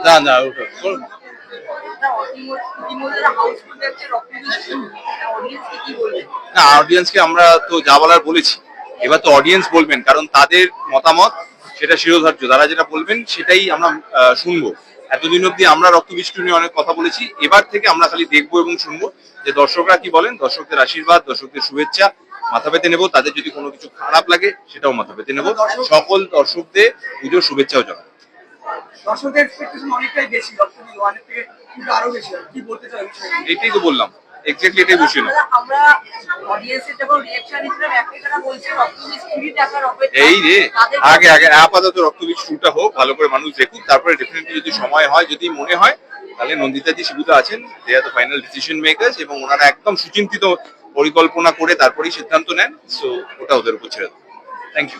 না না না, অডিয়েন্সকে আমরা তো যা বলার বলেছি, এবার তো অডিয়েন্স বলবেন, কারণ তাদের মতামত সেটা শিরোধার্য, তারা যেটা বলবেন সেটাই আমরা শুনবো। এতদিন অব্দি আমরা রক্তবৃষ্টি নিয়ে অনেক কথা বলেছি, এবার থেকে আমরা খালি দেখবো এবং শুনবো যে দর্শকরা কি বলেন। দর্শকদের আশীর্বাদ, দর্শকদের শুভেচ্ছা মাথা পেতে নেবো। তাদের যদি কোনো কিছু খারাপ লাগে সেটাও মাথা পেতে নেবো। সকল দর্শকদের পুজোর শুভেচ্ছাও জানাবো। দর্শকদের এক্সপেকটেশন অনেকটাই বেশি, রক্তবীজ ওয়ানের থেকে কিন্তু আরো বেশি। কি বলতে চাই? এইটাই তো বললাম, এক্স্যাক্টলি এটাই বিষয় না। আমরা অডিয়েন্সের যখন রিঅ্যাকশন দিছিলাম, একটা বলছে রক্তবীজ 3 টাকার অপেক্ষা। এই রে, আগে আগে আপাতত রক্তবীজ শুরুটা হোক, ভালো করে মানুষ দেখুক, তারপরে ডেফিনেটলি যদি সময় হয়, যদি মনে হয়, তাহলে নন্দিতাজি শিবুদা আছেন, they are the final decision makers, এবং ওনারা একদম সুচিন্তিত পরিকল্পনা করে তারপরেই সিদ্ধান্ত নেন। সো ওটা ওদের উপর ছেড়ে দেবো। Thank you.